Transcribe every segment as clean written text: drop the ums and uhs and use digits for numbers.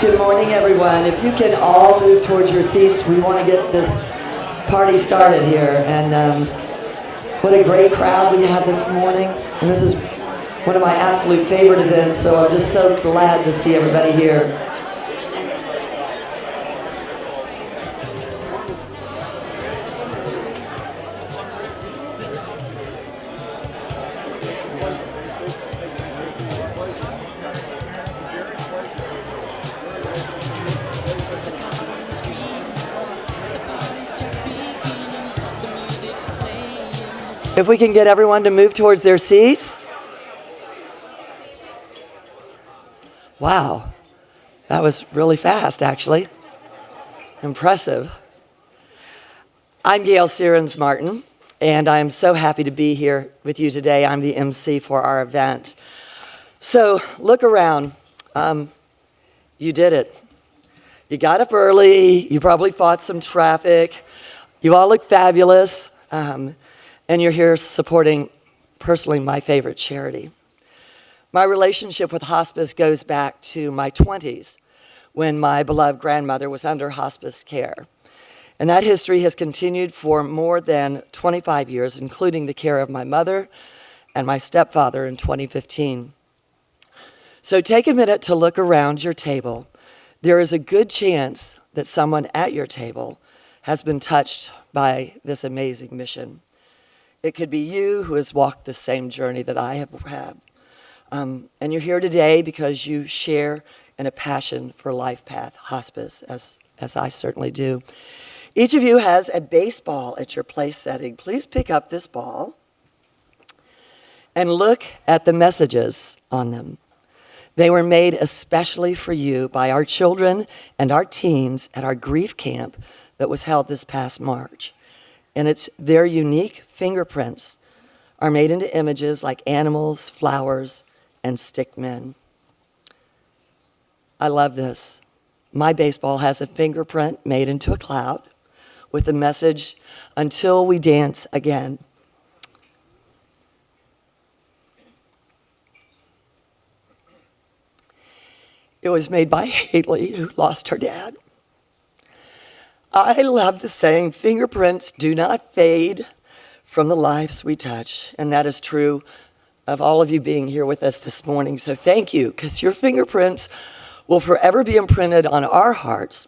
Good morning, everyone. If you can all move towards your seats, we want to get this party started here. And what a great crowd we have this morning. And this is one of my absolute favorite events, so I'm just so glad to see everybody here. If we can get everyone to move towards their seats. Wow, that was really fast, actually. Impressive. I'm Gail Sierens Martin, and I'm so happy to be here with you today. I'm the MC for our event. So look around. You did it. You got up early. You probably fought some traffic. You all look fabulous. And you're here supporting, personally, my favorite charity. My relationship with hospice goes back to my 20s, when my beloved grandmother was under hospice care. And that history has continued for more than 25 years, including the care of my mother and my stepfather in 2015. So take a minute to look around your table. There is a good chance that someone at your table has been touched by this amazing mission. It could be you who has walked the same journey that I have had. And you're here today because you share in a passion for Life Path Hospice, as I certainly do. Each of you has a baseball at your place setting. Please pick up this ball and look at the messages on them. They were made especially for you by our children and our teens at our grief camp that was held this past March. And it's their unique fingerprints are made into images like animals, flowers, and stick men. I love this. My baseball has a fingerprint made into a cloud with the message, "Until we dance again." It was made by Haley, who lost her dad. I love the saying, fingerprints do not fade from the lives we touch. And that is true of all of you being here with us this morning. So thank you, because your fingerprints will forever be imprinted on our hearts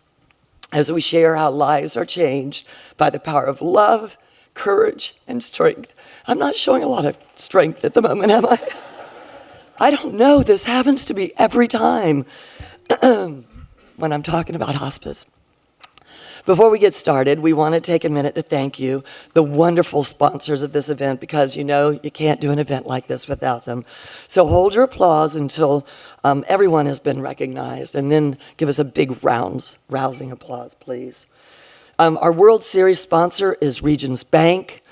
as we share how lives are changed by the power of love, courage, and strength. I'm not showing a lot of strength at the moment, am I? I don't know. This happens to me every time when I'm talking about hospice. Before we get started, we want to take a minute to thank you, the wonderful sponsors of this event, because you know you can't do an event like this without them. So hold your applause until everyone has been recognized, and then give us a big rousing applause, please. Our World Series sponsor is Regions Bank.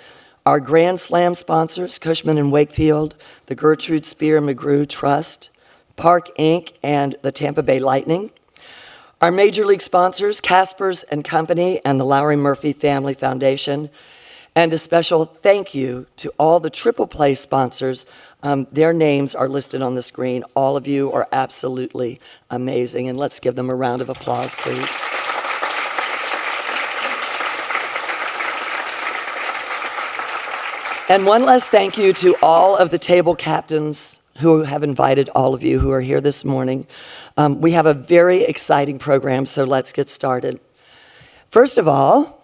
Our Grand Slam sponsors, Cushman and Wakefield, the Gertrude Spear McGrew Trust, Park Inc., and the Tampa Bay Lightning. Our major league sponsors, Caspers and Company and the Lowry Murphy Family Foundation. And a special thank you to all the Triple Play sponsors. Their names are listed on the screen. All of you are absolutely amazing. And let's give them a round of applause, please. And one last thank you to all of the table captains who have invited all of you who are here this morning. We have a very exciting program, so let's get started. First of all,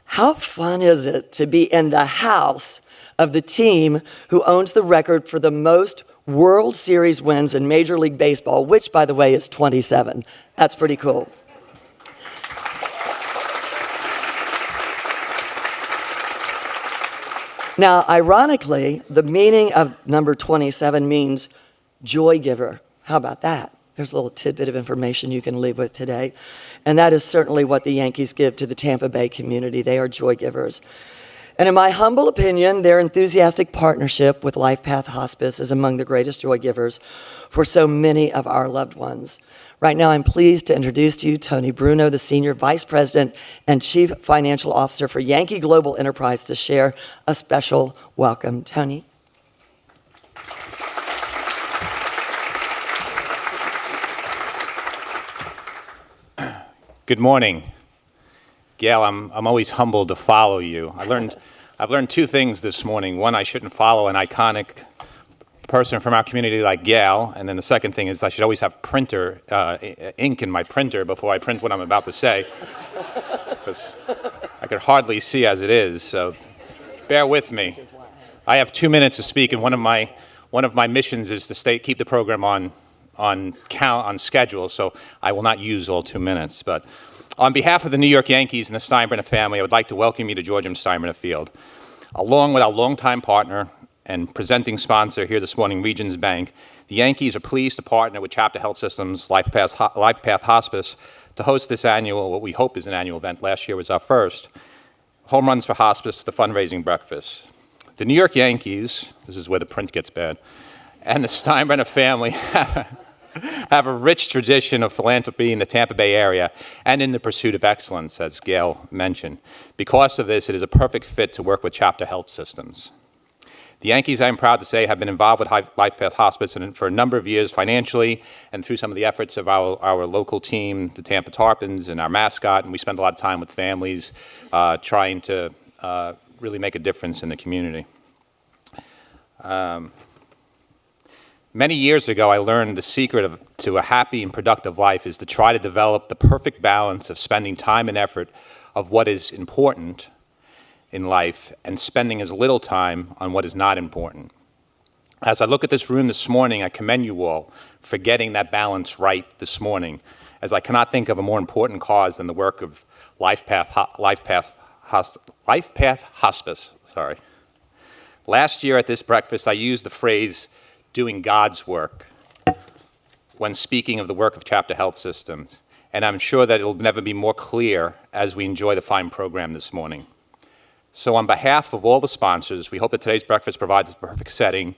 how fun is it to be in the house of the team who owns the record for the most World Series wins in Major League Baseball, which, by the way, is 27. That's pretty cool. Now, ironically, the meaning of number 27 means joy giver. How about that? There's a little tidbit of information you can leave with today. And that is certainly what the Yankees give to the Tampa Bay community. They are joy givers. And in my humble opinion, their enthusiastic partnership with Life Path Hospice is among the greatest joy givers for so many of our loved ones. Right now, I'm pleased to introduce to you Tony Bruno, the Senior Vice President and Chief Financial Officer for Yankee Global Enterprise, to share a special welcome. Tony. Good morning. Gail, I'm always humbled to follow you. I've learned two things this morning. One, I shouldn't follow an iconic person from our community like Gail, and then the second thing is I should always have ink in my printer before I print what I'm about to say, because I could hardly see as it is, so bear with me. I have 2 minutes to speak, and one of my missions is to keep the program on schedule, so I will not use all 2 minutes. But on behalf of the New York Yankees and the Steinbrenner family, I would like to welcome you to George M. Steinbrenner Field. Along with our longtime partner and presenting sponsor here this morning, Regions Bank, the Yankees are pleased to partner with Chapter Health System's LifePath Hospice to host this annual, what we hope is an annual event. Last year was our first, Home Runs for Hospice, the fundraising breakfast. The New York Yankees, this is where the print gets bad, and the Steinbrenner family have a rich tradition of philanthropy in the Tampa Bay area and in the pursuit of excellence, as Gail mentioned. Because of this, it is a perfect fit to work with Chapter Health Systems. The Yankees, I am proud to say, have been involved with LifePath Hospice for a number of years financially and through some of the efforts of our local team, the Tampa Tarpons, and our mascot, and we spend a lot of time with families trying to really make a difference in the community. Many years ago, I learned the secret to a happy and productive life is to try to develop the perfect balance of spending time and effort of what is important in life and spending as little time on what is not important. As I look at this room this morning, I commend you all for getting that balance right this morning, as I cannot think of a more important cause than the work of LifePath Hospice. Last year at this breakfast, I used the phrase, doing God's work, when speaking of the work of Chapter Health Systems, and I'm sure that it will never be more clear as we enjoy the fine program this morning. So on behalf of all the sponsors, we hope that today's breakfast provides the perfect setting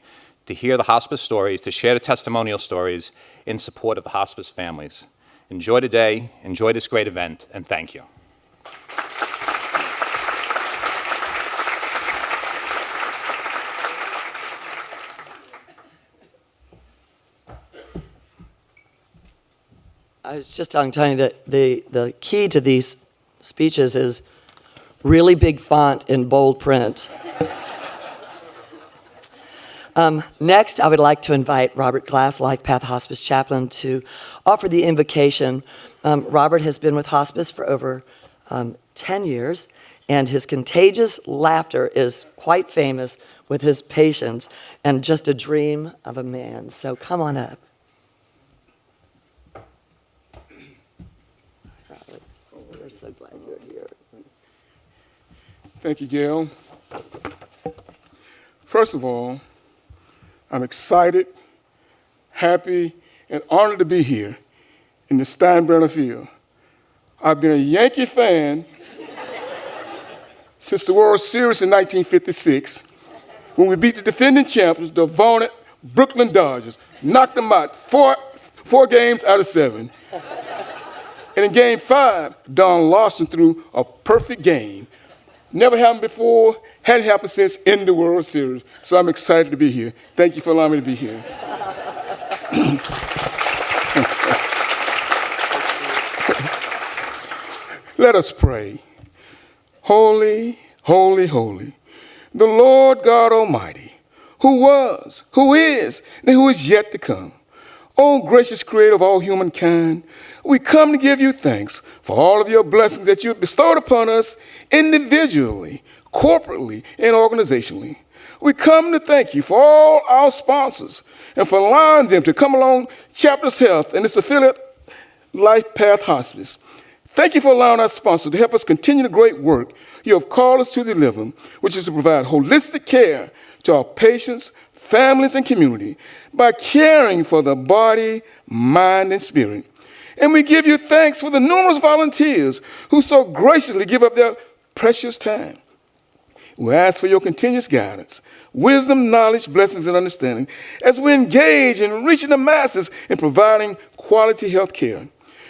to hear the hospice stories, to share the testimonial stories in support of the hospice families. Enjoy today, enjoy this great event, and thank you. I was just telling Tony that the key to these speeches is really big font in bold print. Next, I would like to invite Robert Glass, LifePath Hospice Chaplain, to offer the invocation. Robert has been with hospice for over 10 years, and his contagious laughter is quite famous with his patients and just a dream of a man. So come on up. We're so glad you're here. Thank you, Gail. First of all, I'm excited, happy, and honored to be here in the Steinbrenner Field. I've been a Yankee fan since the World Series in 1956, when we beat the defending champions, the vaunted Brooklyn Dodgers, knocked them out four games out of 7. And in Game 5, Don Lawson threw a perfect game. Never happened before, hadn't happened since in the World Series. So I'm excited to be here. Thank you for allowing me to be here. Let us pray. Holy, holy, holy, the Lord God Almighty, who was, who is, and who is yet to come. O gracious Creator of all humankind, we come to give you thanks for all of your blessings that you have bestowed upon us individually, corporately, and organizationally. We come to thank you for all our sponsors and for allowing them to come along Chapter's Health and its affiliate, LifePath Hospice. Thank you for allowing our sponsors to help us continue the great work you have called us to deliver, which is to provide holistic care to our patients, families, and community by caring for the body, mind, and spirit. And we give you thanks for the numerous volunteers who so graciously give up their precious time. We ask for your continuous guidance, wisdom, knowledge, blessings, and understanding as we engage in reaching the masses and providing quality health care.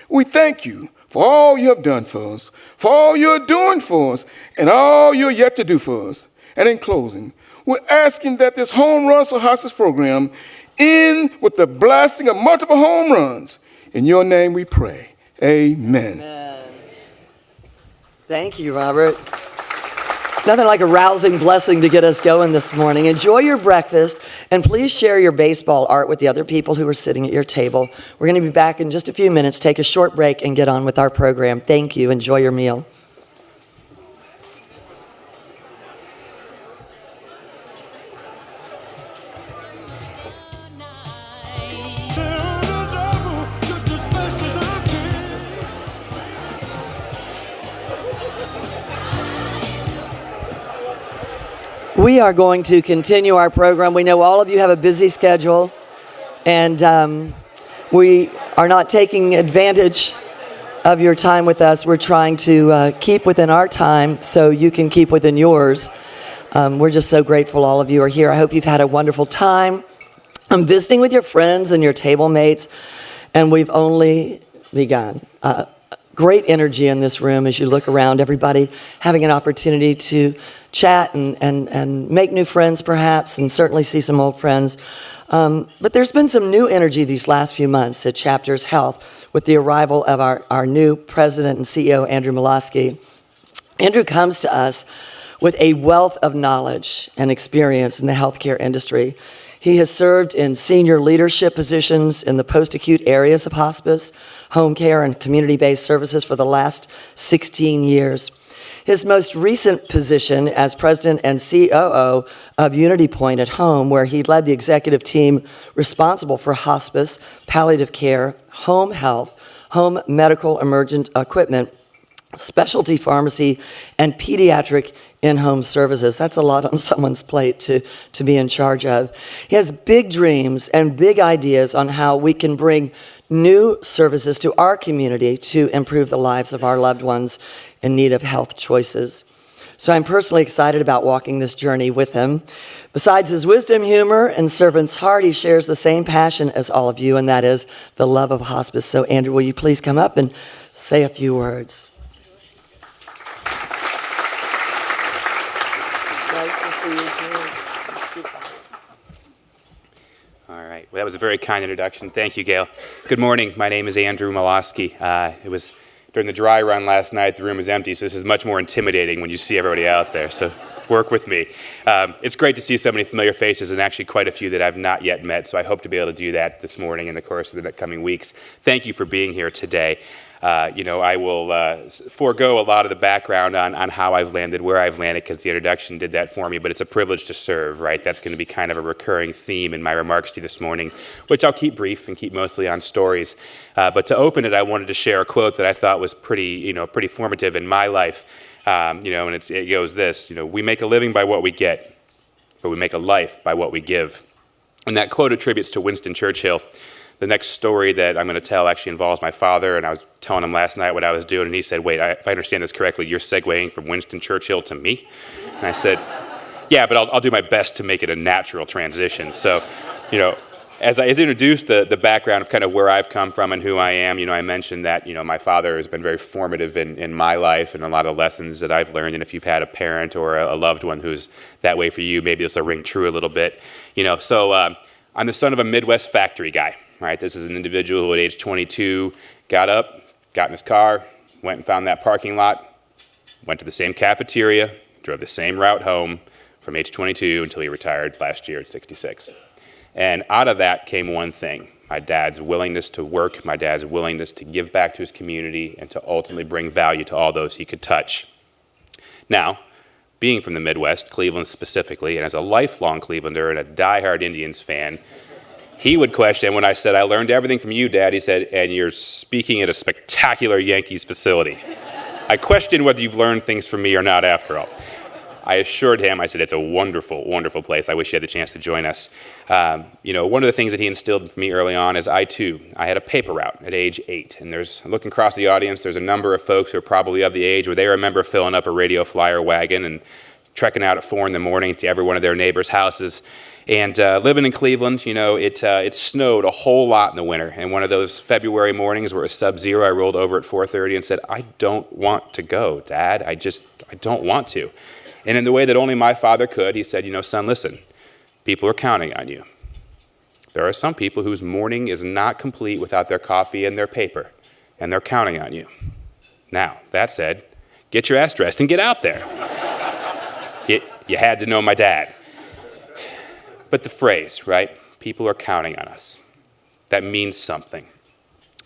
We thank you for all you have done for us, for all you're doing for us, and all you're yet to do for us. And in closing, we're asking that this Home Runs for Hospice program end with the blasting of multiple home runs. In your name we pray. Amen. Amen. Thank you, Robert. Nothing like a rousing blessing to get us going this morning. Enjoy your breakfast, and please share your baseball art with the other people who are sitting at your table. We're going to be back in just a few minutes. Take a short break and get on with our program. Thank you. Enjoy your meal. We are going to continue our program. We know all of you have a busy schedule, and we are not taking advantage of your time with us. We're trying to keep within our time so you can keep within yours. We're just so grateful all of you are here. I hope you've had a wonderful time. I'm visiting with your friends and your table mates, and we've only begun. Great energy in this room as you look around, everybody having an opportunity to chat and make new friends perhaps, and certainly see some old friends. But there's been some new energy these last few months at Chapters Health with the arrival of our new president and CEO, Andrew Molosky. Andrew comes to us with a wealth of knowledge and experience in the healthcare industry. He has served in senior leadership positions in the post-acute areas of hospice, home care, and community-based services for the last 16 years. His most recent position as president and COO of Unity Point at Home, where he led the executive team responsible for hospice, palliative care, home health, home medical emergent equipment, specialty pharmacy, and pediatric in-home services. That's a lot on someone's plate to be in charge of. He has big dreams and big ideas on how we can bring new services to our community to improve the lives of our loved ones in need of health choices. So I'm personally excited about walking this journey with him. Besides his wisdom, humor, and servant's heart, he shares the same passion as all of you, and that is the love of hospice. So Andrew, will you please come up and say a few words? All right. Well, that was a very kind introduction. Thank you, Gail. Good morning. My name is Andrew Molosky. It was during the dry run last night. The room was empty, so this is much more intimidating when you see everybody out there. So work with me. It's great to see so many familiar faces, and actually quite a few that I've not yet met. So I hope to be able to do that this morning in the course of the coming weeks. Thank you for being here today. I will forego a lot of the background on how I've landed, where I've landed, because the introduction did that for me, but it's a privilege to serve, right? That's going to be kind of a recurring theme in my remarks to you this morning, which I'll keep brief and keep mostly on stories. But to open it, I wanted to share a quote that I thought was pretty formative in my life, and it goes this, we make a living by what we get, but we make a life by what we give. And that quote attributes to Winston Churchill. The next story that I'm going to tell actually involves my father, and I was telling him last night what I was doing, and he said, wait, if I understand this correctly, you're segueing from Winston Churchill to me? And I said, yeah, but I'll do my best to make it a natural transition. So, as I introduced the background of kind of where I've come from and who I am, I mentioned that, my father has been very formative in my life and a lot of lessons that I've learned. And if you've had a parent or a loved one who's that way for you, maybe this will ring true a little bit. So I'm the son of a Midwest factory guy. Right, this is an individual who at age 22 got up, got in his car, went and found that parking lot, went to the same cafeteria, drove the same route home from age 22 until he retired last year at 66. And out of that came one thing, my dad's willingness to work, my dad's willingness to give back to his community and to ultimately bring value to all those he could touch. Now, being from the Midwest, Cleveland specifically, and as a lifelong Clevelander and a diehard Indians fan, he would question when I said, I learned everything from you, Dad. He said, and you're speaking at a spectacular Yankees facility. I questioned whether you've learned things from me or not after all. I assured him, I said, it's a wonderful, wonderful place. I wish you had the chance to join us. One of the things that he instilled for me early on is I had a paper route at age 8. And looking across the audience, there's a number of folks who are probably of the age where they remember filling up a radio flyer wagon and trekking out at 4 a.m. to every one of their neighbors' houses. And living in Cleveland, it snowed a whole lot in the winter. And one of those February mornings where it was sub-zero, I rolled over at 4:30 and said, I don't want to go, Dad. I don't want to. And in the way that only my father could, he said, son, listen, people are counting on you. There are some people whose morning is not complete without their coffee and their paper, and they're counting on you. Now, that said, Get your ass dressed and get out there. You had to know my dad. But the phrase, right? People are counting on us. That means something.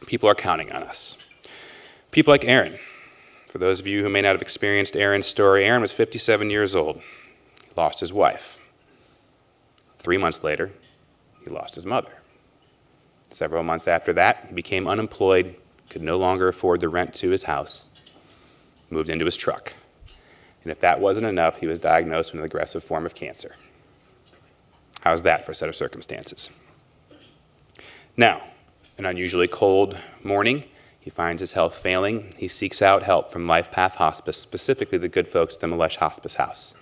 People are counting on us. People like Aaron. For those of you who may not have experienced Aaron's story, Aaron was 57 years old. He lost his wife. 3 months later, he lost his mother. Several months after that, he became unemployed, could no longer afford the rent to his house, moved into his truck. And if that wasn't enough, he was diagnosed with an aggressive form of cancer. How's that for a set of circumstances? Now, an unusually cold morning, he finds his health failing. He seeks out help from Life Path Hospice, specifically the good folks at the Malesh Hospice House.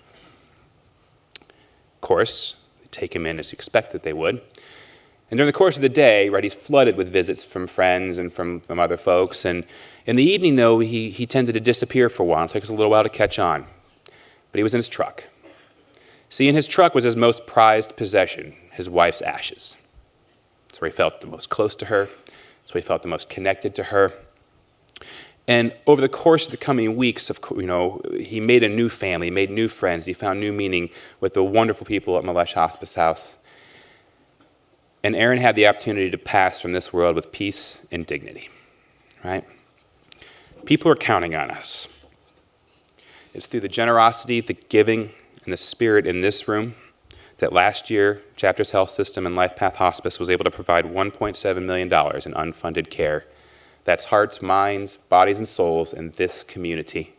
Of course, they take him in as you expect that they would. And during the course of the day, right, he's flooded with visits from friends and from other folks. And in the evening, though, he tended to disappear for a while. It took us a little while to catch on. But he was in his truck. See, in his truck was his most prized possession, his wife's ashes. That's where he felt the most close to her. That's where he felt the most connected to her. And over the course of the coming weeks, he made a new family, he made new friends, he found new meaning with the wonderful people at Malesh Hospice House. And Aaron had the opportunity to pass from this world with peace and dignity, right? People are counting on us. It's through the generosity, the giving, and the spirit in this room that last year, Chapters Health System and Life Path Hospice was able to provide $1.7 million in unfunded care. That's hearts, minds, bodies, and souls in this community.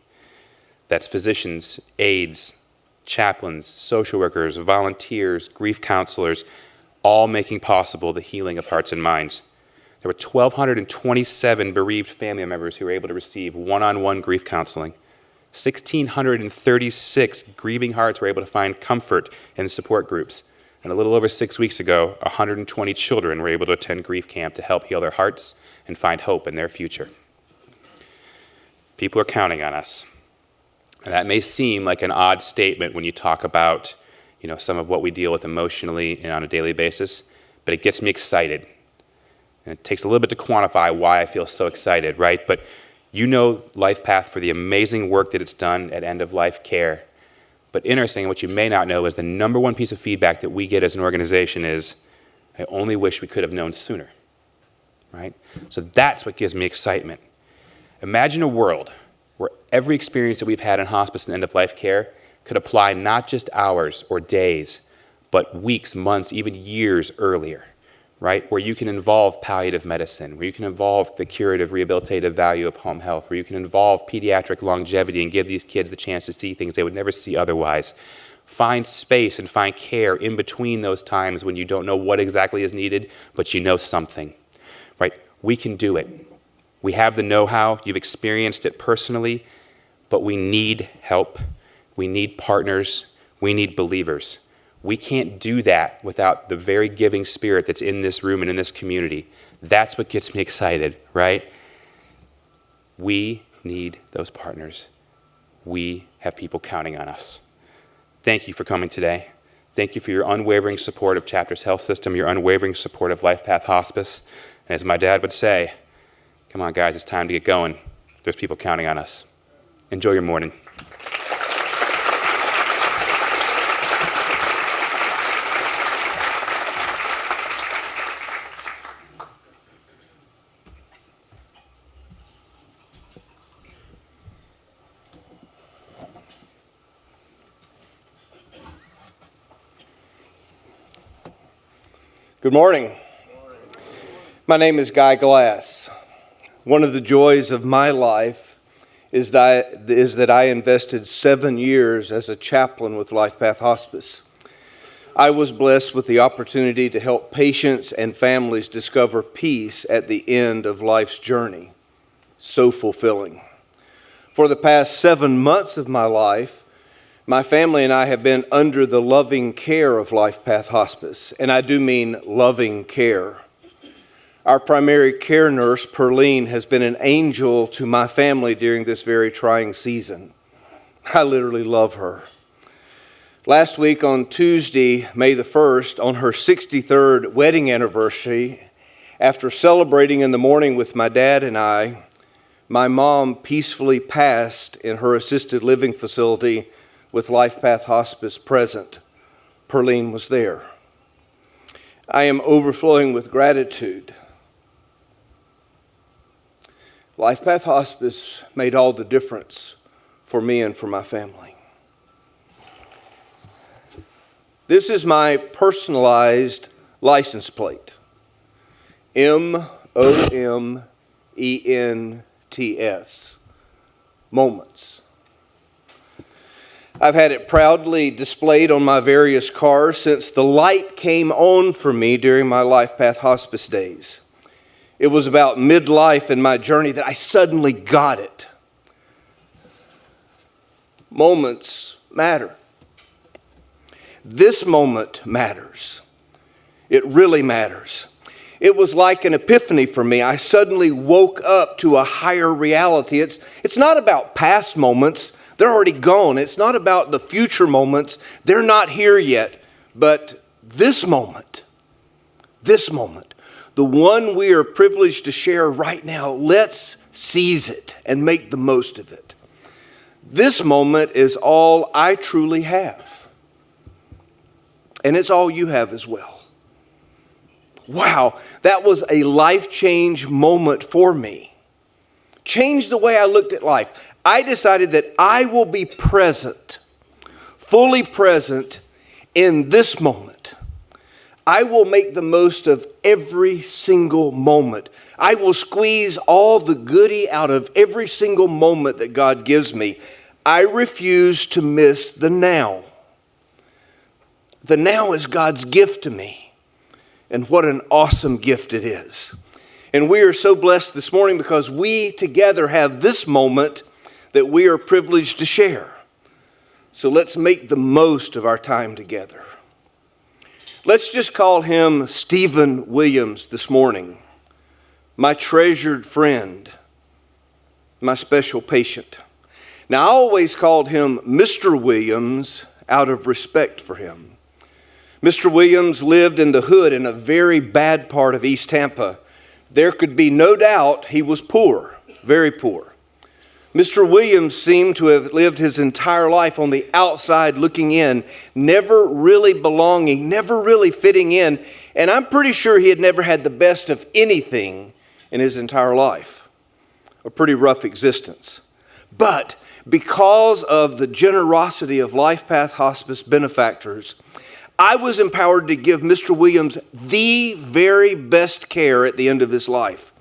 That's physicians, aides, chaplains, social workers, volunteers, grief counselors, all making possible the healing of hearts and minds. There were 1,227 bereaved family members who were able to receive one-on-one grief counseling. 1,636 grieving hearts were able to find comfort in support groups. And a little over 6 weeks ago, 120 children were able to attend grief camp to help heal their hearts and find hope in their future. People are counting on us. And that may seem like an odd statement when you talk about some of what we deal with emotionally and on a daily basis, but it gets me excited. And it takes a little bit to quantify why I feel so excited, right? But you know Life Path for the amazing work that it's done at end of life care. But interesting, what you may not know is the number one piece of feedback that we get as an organization is, I only wish we could have known sooner, right? So that's what gives me excitement. Imagine a world where every experience that we've had in hospice and end of life care could apply not just hours or days, but weeks, months, even years earlier, right? Where you can involve palliative medicine, where you can involve the curative, rehabilitative value of home health, where you can involve pediatric longevity and give these kids the chance to see things they would never see otherwise. Find space and find care in between those times when you don't know what exactly is needed, but you know something, right? We can do it. We have the know-how. You've experienced it personally, but we need help. We need partners. We need believers. We can't do that without the very giving spirit that's in this room and in this community. That's what gets me excited, right? We need those partners. We have people counting on us. Thank you for coming today. Thank you for your unwavering support of Chapters Health System, your unwavering support of Life Path Hospice. And as my dad would say, come on guys, it's time to get going. There's people counting on us. Enjoy your morning. Good morning. My name is Guy Glass. One of the joys of my life is that I invested 7 years as a chaplain with Life Path Hospice. I was blessed with the opportunity to help patients and families discover peace at the end of life's journey. So fulfilling. For the past 7 months of my life, my family and I have been under the loving care of Life Path Hospice, and I do mean loving care. Our primary care nurse, Perlene, has been an angel to my family during this very trying season. I literally love her. Last week on Tuesday, May the 1st, on her 63rd wedding anniversary, after celebrating in the morning with my dad and I, my mom peacefully passed in her assisted living facility with LifePath Hospice present. Perlene was there. I am overflowing with gratitude. LifePath Hospice made all the difference for me and for my family. This is my personalized license plate. MOMENTS. Moments. I've had it proudly displayed on my various cars since the light came on for me during my LifePath Hospice days. It was about midlife in my journey that I suddenly got it. Moments matter. This moment matters. It really matters. It was like an epiphany for me. I suddenly woke up to a higher reality. It's not about past moments. They're already gone. It's not about the future moments. They're not here yet. But this moment, the one we are privileged to share right now, let's seize it and make the most of it. This moment is all I truly have. And it's all you have as well. Wow, that was a life change moment for me. Changed the way I looked at life. I decided that I will be present, fully present in this moment. I will make the most of every single moment. I will squeeze all the goodie out of every single moment that God gives me. I refuse to miss the now. The now is God's gift to me. And what an awesome gift it is. And we are so blessed this morning because we together have this moment that we are privileged to share. So let's make the most of our time together. Let's just call him Stephen Williams this morning, my treasured friend, my special patient. Now, I always called him Mr. Williams out of respect for him. Mr. Williams lived in the hood in a very bad part of East Tampa. There could be no doubt he was poor, very poor. Mr. Williams seemed to have lived his entire life on the outside looking in, never really belonging, never really fitting in, and I'm pretty sure he had never had the best of anything in his entire life. A pretty rough existence. But because of the generosity of LifePath Hospice benefactors, I was empowered to give Mr. Williams the very best care at the end of his life.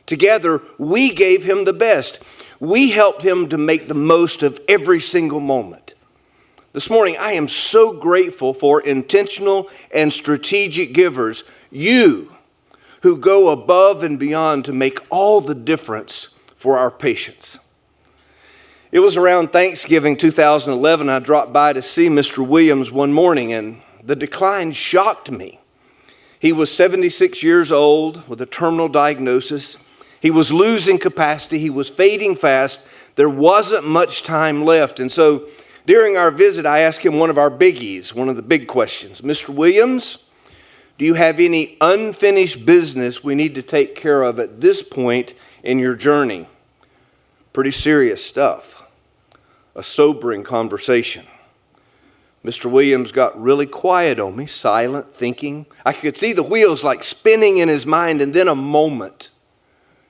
Together, we gave him the best. We helped him to make the most of every single moment. This morning, I am so grateful for intentional and strategic givers, you who go above and beyond to make all the difference for our patients. It was around Thanksgiving 2011, I dropped by to see Mr. Williams one morning, and the decline shocked me. He was 76 years old with a terminal diagnosis. He was losing capacity. He was fading fast. There wasn't much time left. And so during our visit, I asked him one of our biggies, one of the big questions. Mr. Williams, do you have any unfinished business we need to take care of at this point in your journey? Pretty serious stuff. A sobering conversation. Mr. Williams got really quiet on me, silent, thinking. I could see the wheels like spinning in his mind, and then a moment.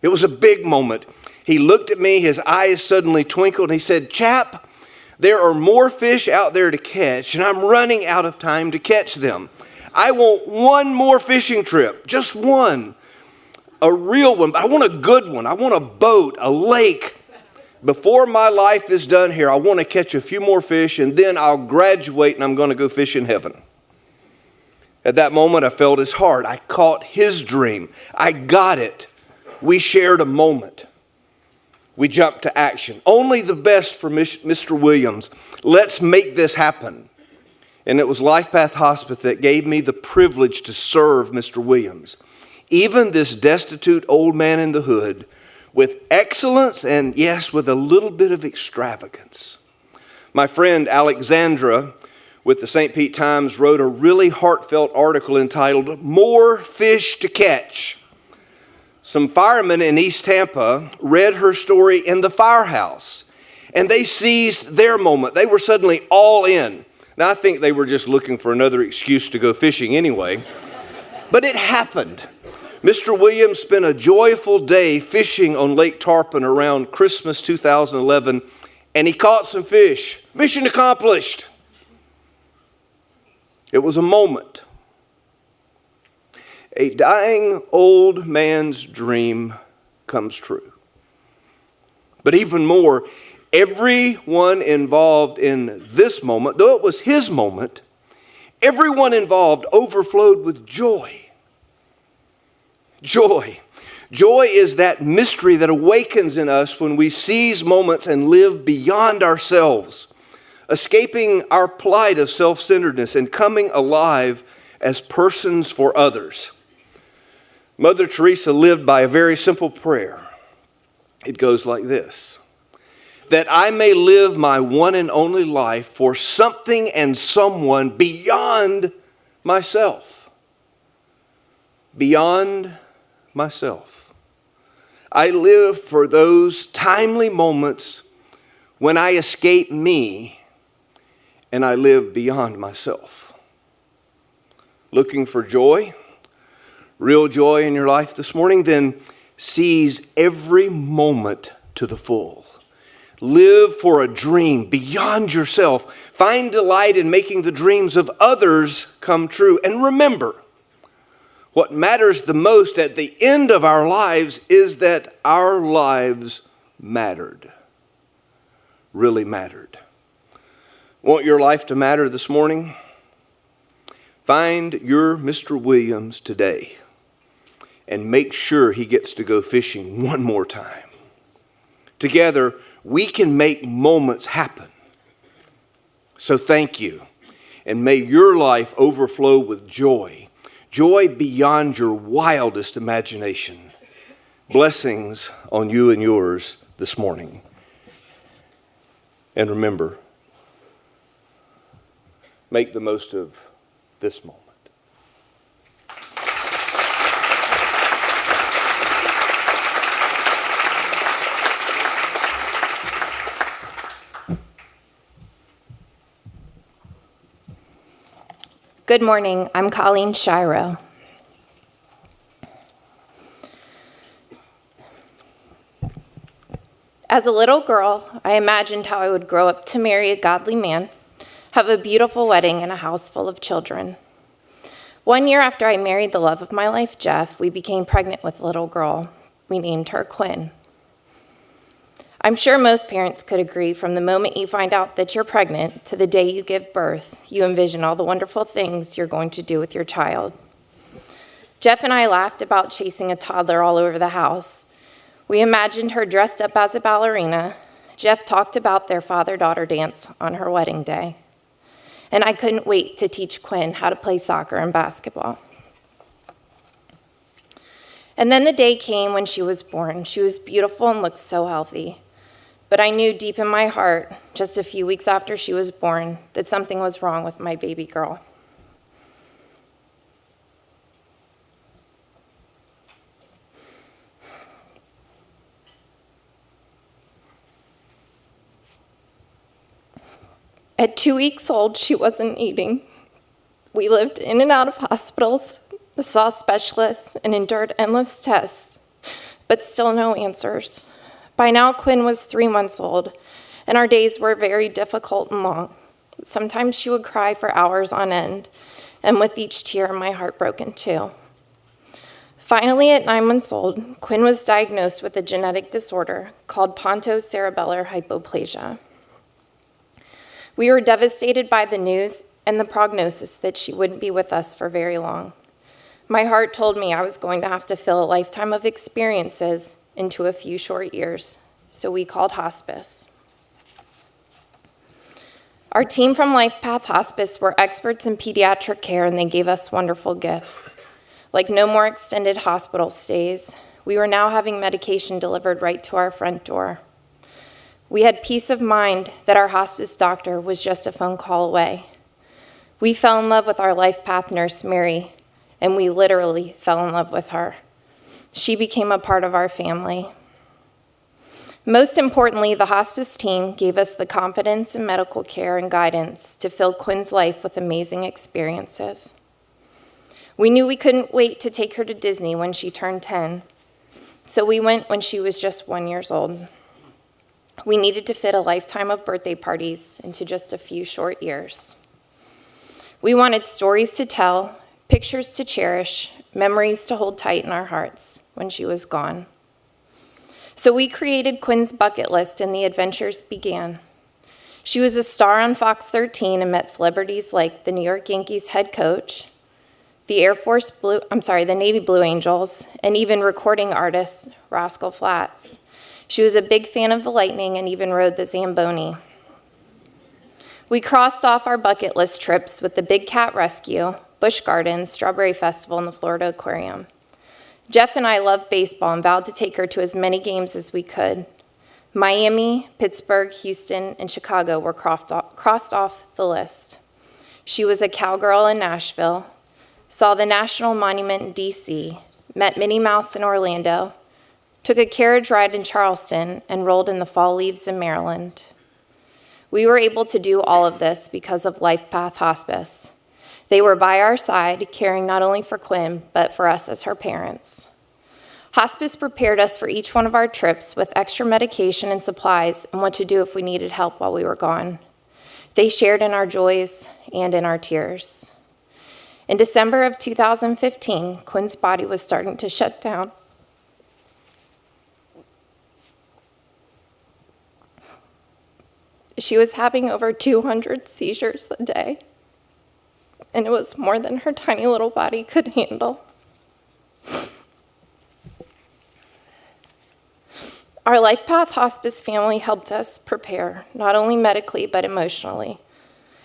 It was a big moment. He looked at me, his eyes suddenly twinkled, and he said, "Chap, there are more fish out there to catch, and I'm running out of time to catch them. I want one more fishing trip, just one, a real one. I want a good one. I want a boat, a lake. Before my life is done here, I want to catch a few more fish, and then I'll graduate and I'm going to go fish in heaven." At that moment, I felt his heart. I caught his dream. I got it. We shared a moment. We jumped to action. Only the best for Mr. Williams. Let's make this happen. And it was LifePath Hospice that gave me the privilege to serve Mr. Williams. Even this destitute old man in the hood, with excellence and, yes, with a little bit of extravagance. My friend Alexandra with the St. Pete Times wrote a really heartfelt article entitled, "More Fish to Catch." Some firemen in East Tampa read her story in the firehouse, and they seized their moment. They were suddenly all in. Now, I think they were just looking for another excuse to go fishing anyway, but it happened. Mr. Williams spent a joyful day fishing on Lake Tarpon around Christmas 2011, and he caught some fish. Mission accomplished. It was a moment. A dying old man's dream comes true. But even more, everyone involved in this moment, though it was his moment, everyone involved overflowed with joy. Joy. Joy is that mystery that awakens in us when we seize moments and live beyond ourselves, escaping our plight of self-centeredness and coming alive as persons for others. Mother Teresa lived by a very simple prayer. It goes like this: that I may live my one and only life for something and someone beyond myself. Beyond myself. I live for those timely moments when I escape me and I live beyond myself. Looking for joy, real joy in your life this morning? Then seize every moment to the full. Live for a dream beyond yourself. Find delight in making the dreams of others come true. And remember, what matters the most at the end of our lives is that our lives mattered. Really mattered. Want your life to matter this morning? Find your Mr. Williams today and make sure he gets to go fishing one more time. Together, we can make moments happen. So thank you, and may your life overflow with joy. Joy beyond your wildest imagination. Blessings on you and yours this morning. And remember, make the most of this moment. Good morning, I'm Colleen Shiro. As a little girl, I imagined how I would grow up to marry a godly man, have a beautiful wedding, and a house full of children. 1 year after I married the love of my life, Jeff, we became pregnant with a little girl. We named her Quinn. I'm sure most parents could agree, from the moment you find out that you're pregnant to the day you give birth, you envision all the wonderful things you're going to do with your child. Jeff and I laughed about chasing a toddler all over the house. We imagined her dressed up as a ballerina. Jeff talked about their father-daughter dance on her wedding day. And I couldn't wait to teach Quinn how to play soccer and basketball. And then the day came when she was born. She was beautiful and looked so healthy. But I knew deep in my heart, just a few weeks after she was born, that something was wrong with my baby girl. At 2 weeks old, she wasn't eating. We lived in and out of hospitals, saw specialists, and endured endless tests, but still no answers. By now, Quinn was 3 months old, and our days were very difficult and long. Sometimes she would cry for hours on end, and with each tear, my heart broke in two. Finally, at 9 months old, Quinn was diagnosed with a genetic disorder called pontocerebellar hypoplasia. We were devastated by the news and the prognosis that she wouldn't be with us for very long. My heart told me I was going to have to fill a lifetime of experiences into a few short years, so we called Hospice. Our team from LifePath Hospice were experts in pediatric care, and they gave us wonderful gifts, like no more extended hospital stays. We were now having medication delivered right to our front door. We had peace of mind that our hospice doctor was just a phone call away. We fell in love with our LifePath nurse, Mary, and we literally fell in love with her. She became a part of our family. Most importantly, the hospice team gave us the confidence and medical care and guidance to fill Quinn's life with amazing experiences. We knew we couldn't wait to take her to Disney when she turned 10, so we went when she was just 1 year old. We needed to fit a lifetime of birthday parties into just a few short years. We wanted stories to tell, pictures to cherish, memories to hold tight in our hearts when she was gone. So we created Quinn's bucket list and the adventures began. She was a star on Fox 13 and met celebrities like the New York Yankees head coach, the Navy Blue Angels, and even recording artist Rascal Flatts. She was a big fan of the Lightning and even rode the Zamboni. We crossed off our bucket list trips with the Big Cat Rescue, Busch Gardens, Strawberry Festival, and the Florida Aquarium. Jeff and I loved baseball and vowed to take her to as many games as we could. Miami, Pittsburgh, Houston, and Chicago were crossed off the list. She was a cowgirl in Nashville, saw the National Monument in D.C., met Minnie Mouse in Orlando, took a carriage ride in Charleston, and rolled in the fall leaves in Maryland. We were able to do all of this because of LifePath Hospice. They were by our side, caring not only for Quinn, but for us as her parents. Hospice prepared us for each one of our trips with extra medication and supplies and what to do if we needed help while we were gone. They shared in our joys and in our tears. In December of 2015, Quinn's body was starting to shut down. She was having over 200 seizures a day, and it was more than her tiny little body could handle. Our LifePath Hospice family helped us prepare, not only medically, but emotionally.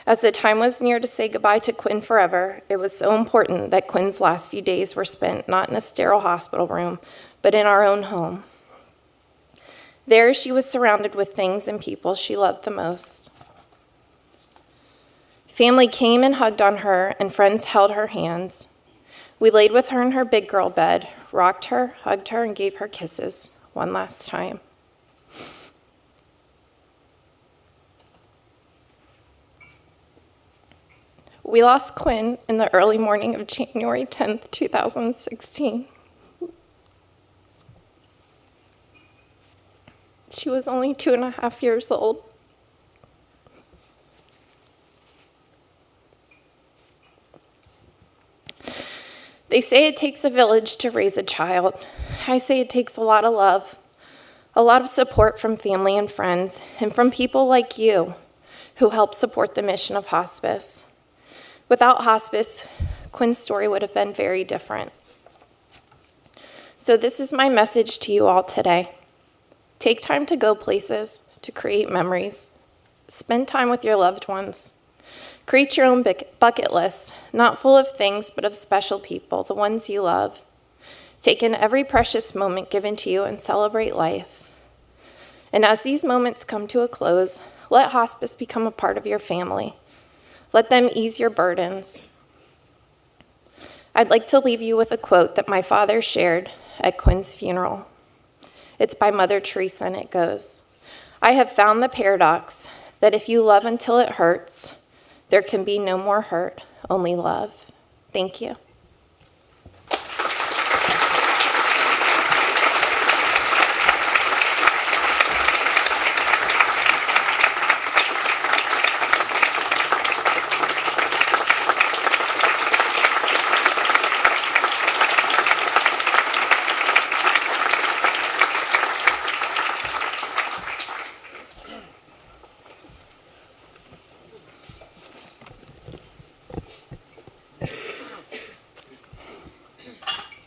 As the time was near to say goodbye to Quinn forever, it was so important that Quinn's last few days were spent not in a sterile hospital room, but in our own home. There, she was surrounded with things and people she loved the most. Family came and hugged on her, and friends held her hands. We laid with her in her big girl bed, rocked her, hugged her, and gave her kisses one last time. We lost Quinn in the early morning of January 10th, 2016. She was only 2.5 years old. They say it takes a village to raise a child. I say it takes a lot of love, a lot of support from family and friends, and from people like you who help support the mission of hospice. Without hospice, Quinn's story would have been very different. So this is my message to you all today. Take time to go places, to create memories. Spend time with your loved ones. Create your own bucket list, not full of things, but of special people, the ones you love. Take in every precious moment given to you and celebrate life. And as these moments come to a close, let hospice become a part of your family. Let them ease your burdens. I'd like to leave you with a quote that my father shared at Quinn's funeral. It's by Mother Teresa, and it goes, "I have found the paradox that if you love until it hurts, there can be no more hurt, only love." Thank you.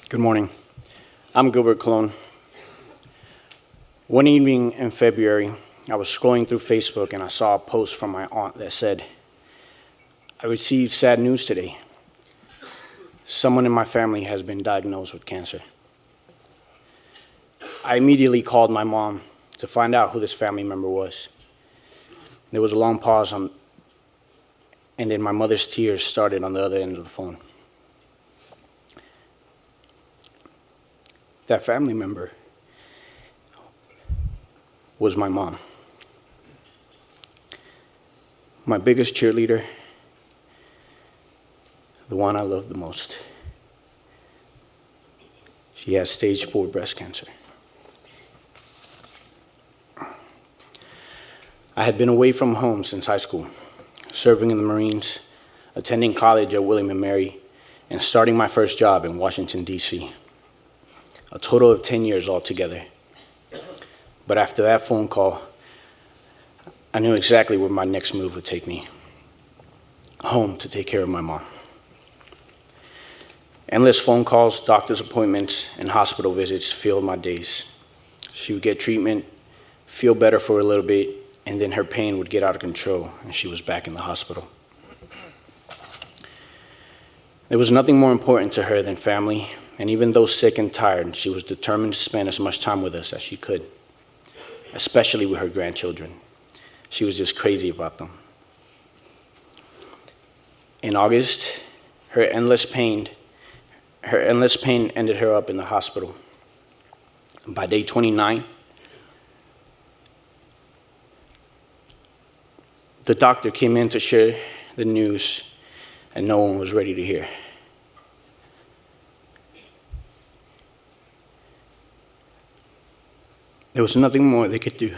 Good morning. I'm Gilbert Colon. One evening in February, I was scrolling through Facebook and I saw a post from my aunt that said, "I received sad news today. Someone in my family has been diagnosed with cancer." I immediately called my mom to find out who this family member was. There was a long pause, and then my mother's tears started on the other end of the phone. That family member was my mom. My biggest cheerleader, the one I loved the most. She has stage 4 breast cancer. I had been away from home since high school, serving in the Marines, attending college at William & Mary, and starting my first job in Washington, D.C. A total of 10 years altogether. But after that phone call, I knew exactly where my next move would take me. Home to take care of my mom. Endless phone calls, doctor's appointments, and hospital visits filled my days. She would get treatment, feel better for a little bit, and then her pain would get out of control, and she was back in the hospital. There was nothing more important to her than family, and even though sick and tired, she was determined to spend as much time with us as she could, especially with her grandchildren. She was just crazy about them. In August, her endless pain ended her up in the hospital. By day 29, the doctor came in to share the news, and no one was ready to hear. There was nothing more they could do.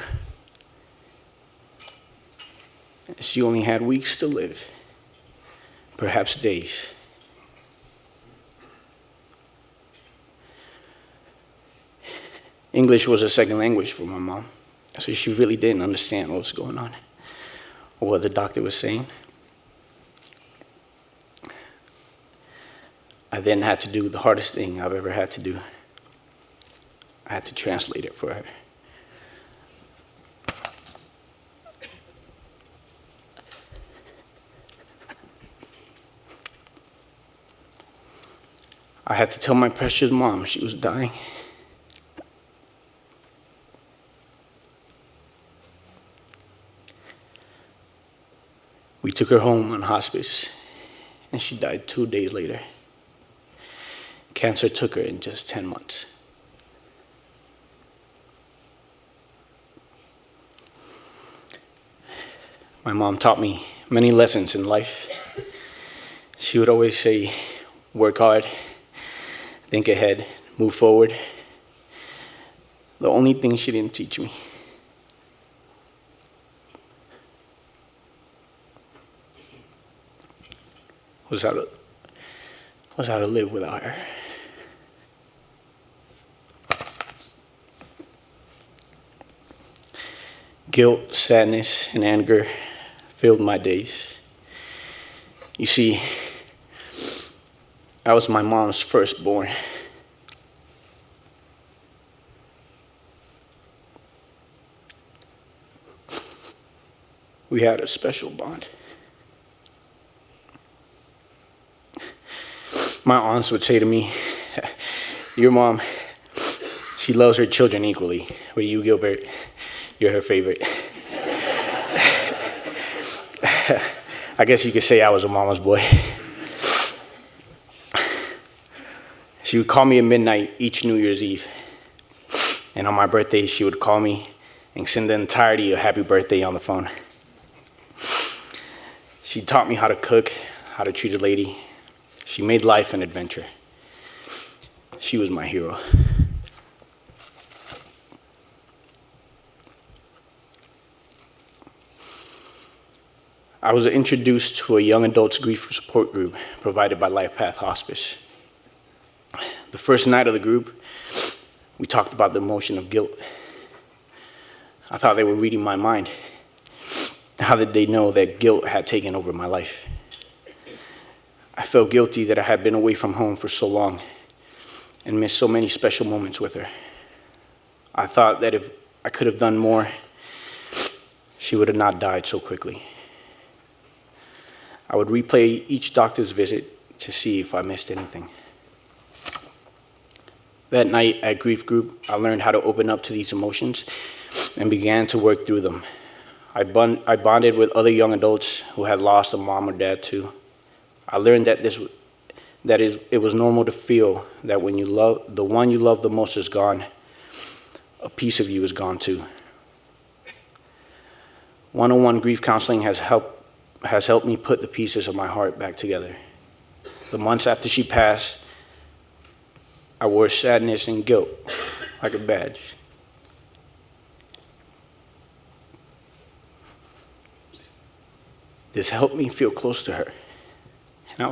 She only had weeks to live, perhaps days. English was a second language for my mom, so she really didn't understand what was going on or what the doctor was saying. I then had to do the hardest thing I've ever had to do. I had to translate it for her. I had to tell my precious mom she was dying. We took her home on hospice, and she died 2 days later. Cancer took her in just 10 months. My mom taught me many lessons in life. She would always say, work hard, think ahead, move forward. The only thing she didn't teach me was how to live without her. Guilt, sadness, and anger filled my days. You see, I was my mom's firstborn. We had a special bond. My aunts would say to me, your mom, she loves her children equally, but you, Gilbert, you're her favorite. I guess you could say I was a mama's boy. She would call me at midnight each New Year's Eve. And on my birthday, she would call me and sing the entirety of Happy Birthday on the phone. She taught me how to cook, how to treat a lady. She made life an adventure. She was my hero. I was introduced to a young adults grief support group provided by Life Path Hospice. The first night of the group, we talked about the emotion of guilt. I thought they were reading my mind. How did they know that guilt had taken over my life? I felt guilty that I had been away from home for so long and missed so many special moments with her. I thought that if I could have done more, she would have not died so quickly. I would replay each doctor's visit to see if I missed anything. That night at grief group, I learned how to open up to these emotions and began to work through them. I bonded with other young adults who had lost a mom or dad too. I learned that that it was normal to feel that when the one you love the most is gone, a piece of you is gone too. One-on-one grief counseling has helped me put the pieces of my heart back together. The months after she passed, I wore sadness and guilt like a badge. This helped me feel close to her. And I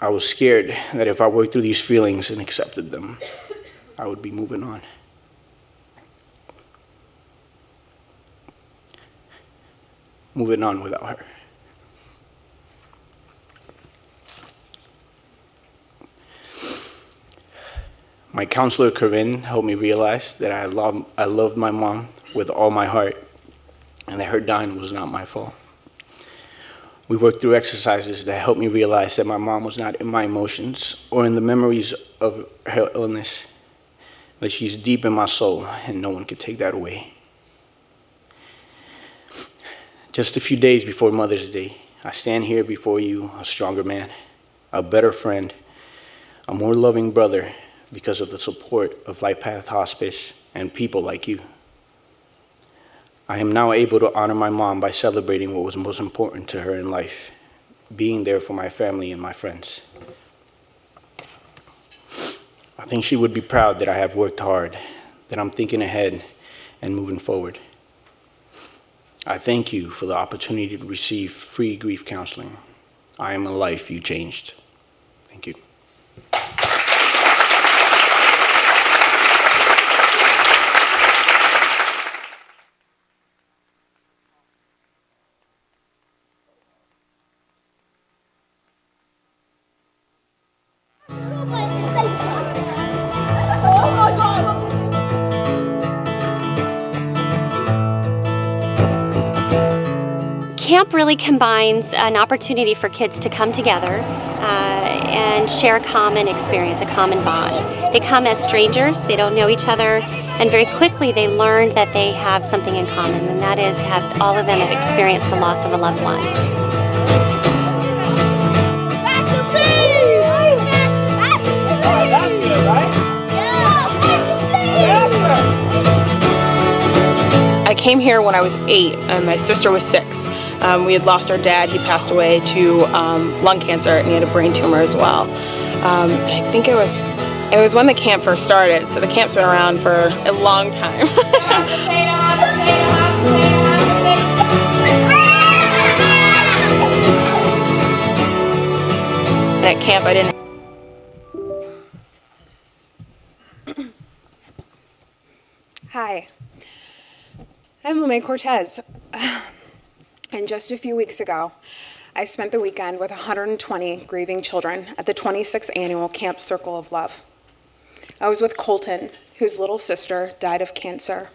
was scared that if I worked through these feelings and accepted them, I would be moving on. Moving on without her. My counselor, Corinne, helped me realize that I loved my mom with all my heart and that her dying was not my fault. We worked through exercises that helped me realize that my mom was not in my emotions or in the memories of her illness, that she's deep in my soul and no one could take that away. Just a few days before Mother's Day, I stand here before you a stronger man, a better friend, a more loving brother because of the support of Life Path Hospice and people like you. I am now able to honor my mom by celebrating what was most important to her in life, being there for my family and my friends. I think she would be proud that I have worked hard, that I'm thinking ahead and moving forward. I thank you for the opportunity to receive free grief counseling. I am a life you changed. Thank you. Camp really combines an opportunity for kids to come together and share a common experience, a common bond. They come as strangers, they don't know each other, and very quickly they learn that they have something in common, and that is have all of them have experienced a loss of a loved one. I came here when I was 8 and my sister was 6. We had lost our dad. He passed away to lung cancer and he had a brain tumor as well. And I think it was when the camp first started, so the camp's been around for a long time. At camp I didn't. Hi, I'm LeMay Cortez, and just a few weeks ago, I spent the weekend with 120 grieving children at the 26th annual Camp Circle of Love. I was with Colton, whose little sister died of cancer.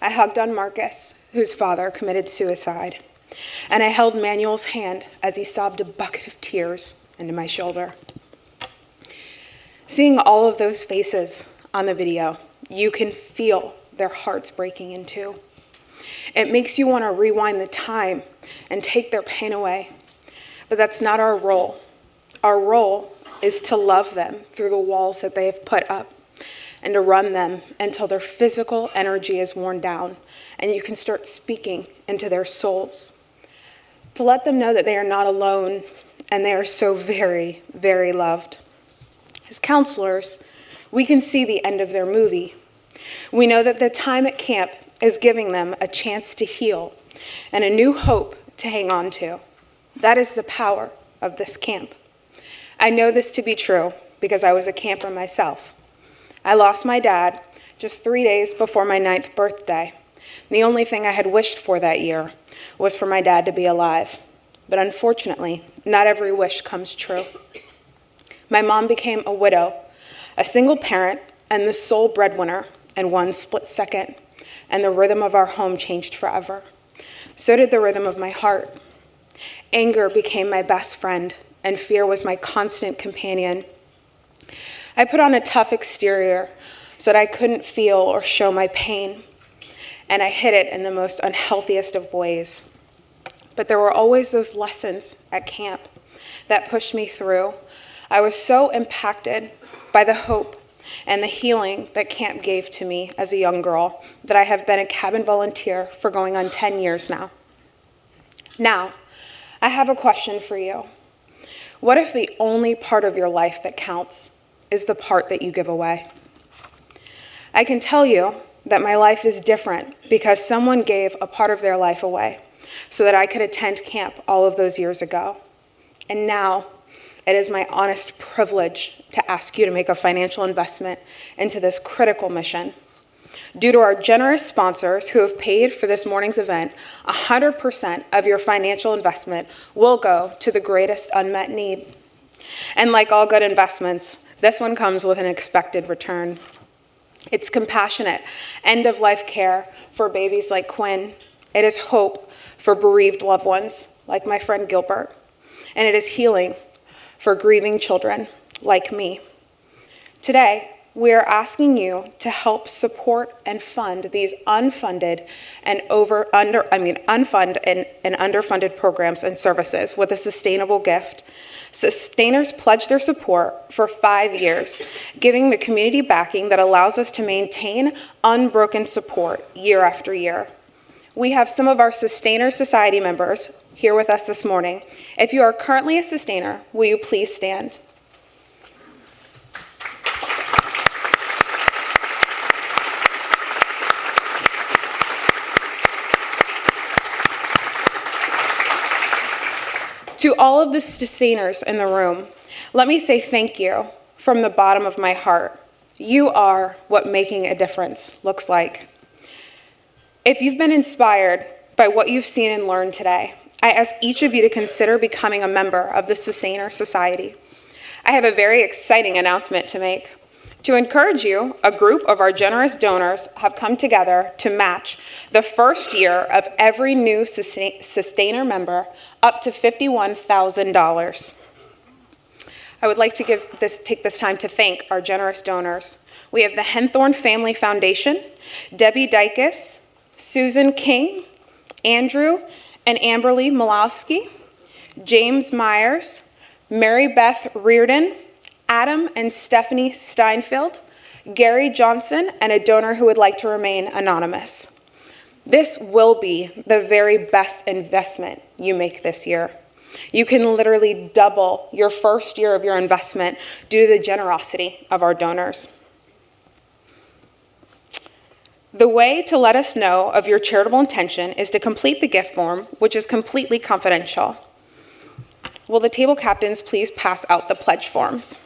I hugged on Marcus, whose father committed suicide, and I held Manuel's hand as he sobbed a bucket of tears into my shoulder. Seeing all of those faces on the video, you can feel their hearts breaking in two. It makes you want to rewind the time and take their pain away. But that's not our role. Our role is to love them through the walls that they have put up and to run them until their physical energy is worn down and you can start speaking into their souls. To let them know that they are not alone and they are so very, very loved. As counselors, we can see the end of their movie. We know that their time at camp is giving them a chance to heal and a new hope to hang on to. That is the power of this camp. I know this to be true because I was a camper myself. I lost my dad just 3 days before my 9th birthday. The only thing I had wished for that year was for my dad to be alive. But unfortunately, not every wish comes true. My mom became a widow, a single parent, and the sole breadwinner in one split second, and the rhythm of our home changed forever. So did the rhythm of my heart. Anger became my best friend, and fear was my constant companion. I put on a tough exterior so that I couldn't feel or show my pain, and I hid it in the most unhealthiest of ways. but there were always those lessons at camp that pushed me through. I was so impacted by the hope and the healing that camp gave to me as a young girl that I have been a cabin volunteer for going on 10 years now. Now, I have a question for you. What if the only part of your life that counts is the part that you give away? I can tell you that my life is different because someone gave a part of their life away so that I could attend camp all of those years ago. And now, it is my honest privilege to ask you to make a financial investment into this critical mission. Due to our generous sponsors who have paid for this morning's event, 100% of your financial investment will go to the greatest unmet need. And like all good investments, this one comes with an expected return. It's compassionate, end-of-life care for babies like Quinn. It is hope for bereaved loved ones like my friend Gilbert. And it is healing for grieving children like me. Today, we are asking you to help support and fund these unfunded and underfunded programs and services with a sustainable gift. Sustainers pledge their support for 5 years, giving the community backing that allows us to maintain unbroken support year after year. We have some of our Sustainer Society members here with us this morning. If you are currently a Sustainer, will you please stand? To all of the Sustainers in the room, let me say thank you from the bottom of my heart. You are what making a difference looks like. If you've been inspired by what you've seen and learned today, I ask each of you to consider becoming a member of the Sustainer Society. I have a very exciting announcement to make. To encourage you, a group of our generous donors have come together to match the first year of every new Sustainer member up to $51,000. I would like to take this time to thank our generous donors. We have the Henthorn Family Foundation, Debbie Dykes, Susan King, Andrew and Amberly Malowski, James Myers, Mary Beth Reardon, Adam and Stephanie Steinfeld, Gary Johnson, and a donor who would like to remain anonymous. This will be the very best investment you make this year. You can literally double your first year of your investment due to the generosity of our donors. The way to let us know of your charitable intention is to complete the gift form, which is completely confidential. Will the table captains please pass out the pledge forms?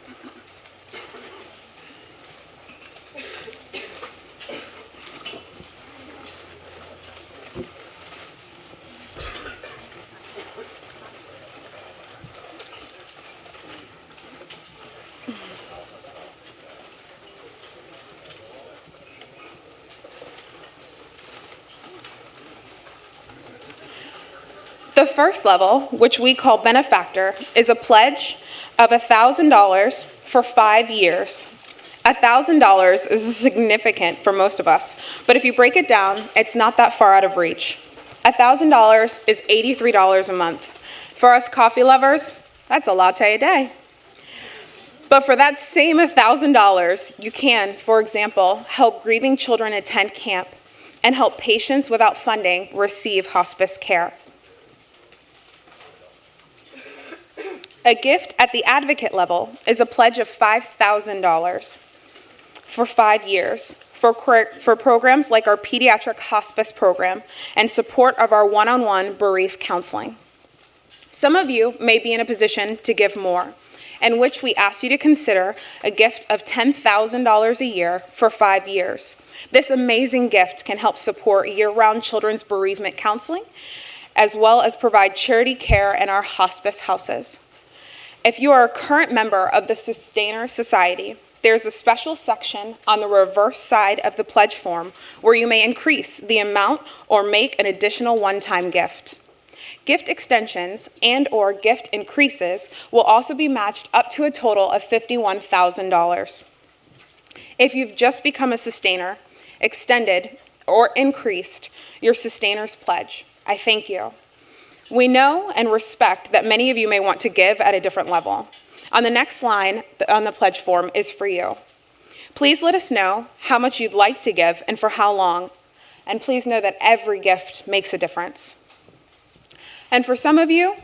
The first level, which we call benefactor, is a pledge of $1,000 for 5 years. $1,000 is significant for most of us, but if you break it down, it's not that far out of reach. $1,000 is $83 a month. For us coffee lovers, that's a latte a day. But for that same $1,000, you can, for example, help grieving children attend camp and help patients without funding receive hospice care. A gift at the advocate level is a pledge of $5,000 for 5 years for programs like our pediatric hospice program and support of our one-on-one bereaved counseling. Some of you may be in a position to give more, in which we ask you to consider a gift of $10,000 a year for 5 years. This amazing gift can help support year-round children's bereavement counseling, as well as provide charity care in our hospice houses. If you are a current member of the Sustainer Society, there's a special section on the reverse side of the pledge form where you may increase the amount or make an additional one-time gift. Gift extensions and/or gift increases will also be matched up to a total of $51,000. If you've just become a Sustainer, extended or increased your Sustainer's pledge, I thank you. We know and respect that many of you may want to give at a different level. On the next line on the pledge form is for you. Please let us know how much you'd like to give and for how long. And please know that every gift makes a difference. And for some of you,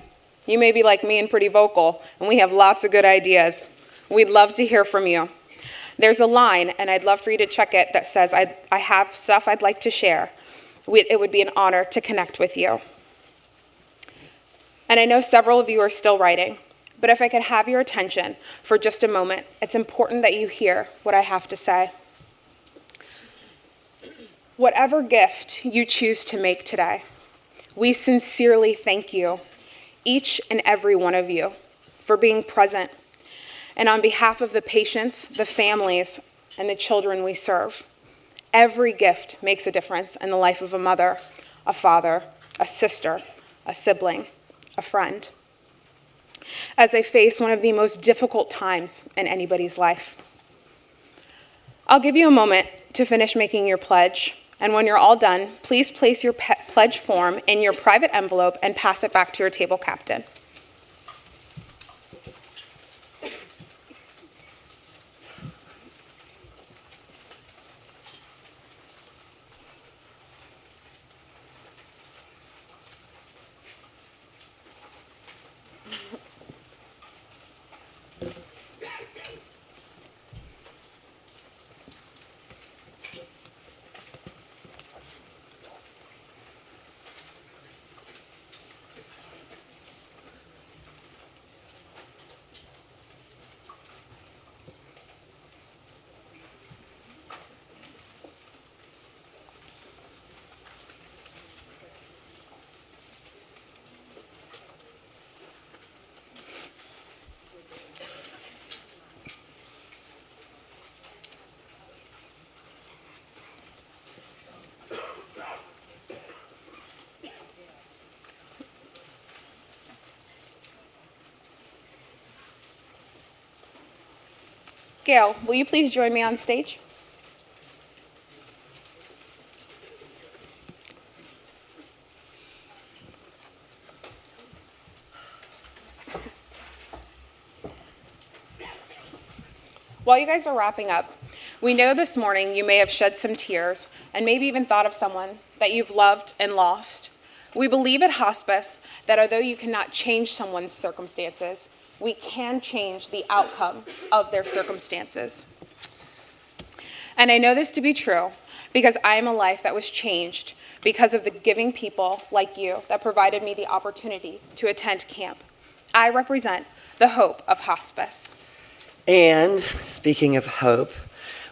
you may be like me and pretty vocal, and we have lots of good ideas. We'd love to hear from you. There's a line, and I'd love for you to check it, that says, I have stuff I'd like to share. It would be an honor to connect with you. And I know several of you are still writing, but if I could have your attention for just a moment, it's important that you hear what I have to say. Whatever gift you choose to make today, we sincerely thank you, each and every one of you, for being present. And on behalf of the patients, the families, and the children we serve, every gift makes a difference in the life of a mother, a father, a sister, a sibling, a friend, as they face one of the most difficult times in anybody's life. I'll give you a moment to finish making your pledge, and when you're all done, please place your pledge form in your private envelope and pass it back to your table captain. Gail, will you please join me on stage? While you guys are wrapping up, we know this morning you may have shed some tears and maybe even thought of someone that you've loved and lost. We believe at Hospice that although you cannot change someone's circumstances, we can change the outcome of their circumstances. And I know this to be true because I am a life that was changed because of the giving people like you that provided me the opportunity to attend camp. I represent the hope of Hospice. And speaking of hope,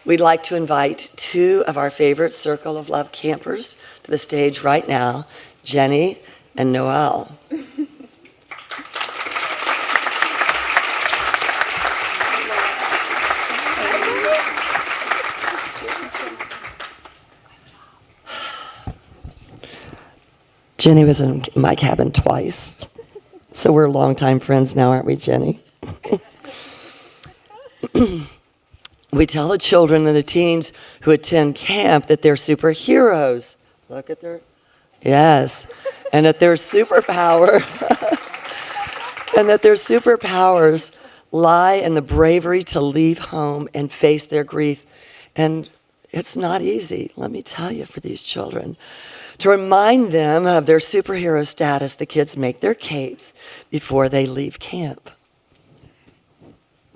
we'd like to invite two of our favorite Circle of Love campers to the stage right now, Jenny and Noelle. Jenny was in my cabin twice, so we're longtime friends now, aren't we, Jenny? We tell the children and the teens who attend camp that they're superheroes. Look at their, yes, and that their superpower, and that their superpowers lie in the bravery to leave home and face their grief. And it's not easy, let me tell you, for these children. To remind them of their superhero status, the kids make their capes before they leave camp.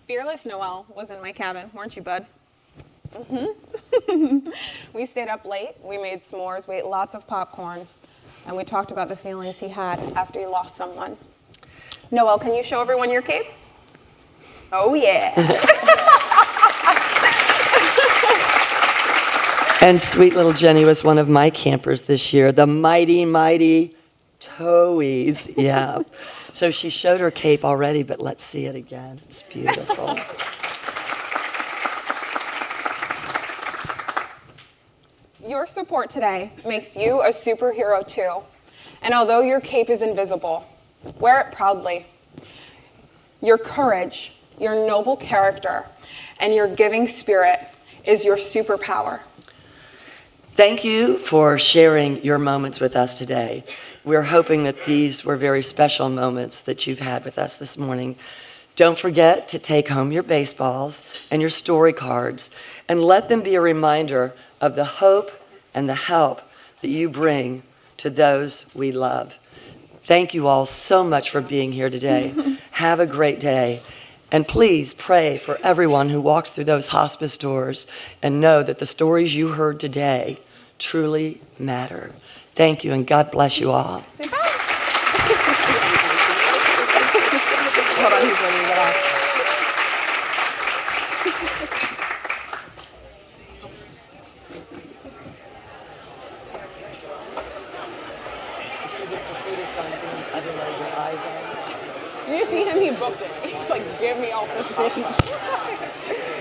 Fearless Noelle was in my cabin, weren't you, bud? Mm-hmm. We stayed up late, we made s'mores, we ate lots of popcorn, and we talked about the feelings he had after he lost someone. Noelle, can you show everyone your cape? Oh, yeah. And sweet little Jenny was one of my campers this year, the mighty, mighty Towies. Yeah. So she showed her cape already, but let's see it again. It's beautiful. Your support today makes you a superhero too. And although your cape is invisible, wear it proudly. Your courage, your noble character, and your giving spirit is your superpower. Thank you for sharing your moments with us today. we're hoping that these were very special moments that you've had with us this morning. Don't forget to take home your baseballs and your story cards and let them be a reminder of the hope and the help that you bring to those we love. Thank you all so much for being here today. Have a great day. And please pray for everyone who walks through those hospice doors and know that the stories you heard today truly matter. Thank you, and God bless you all. Hold on, he's ready to get off. You see him, he booked it. He's like, give me off the stage.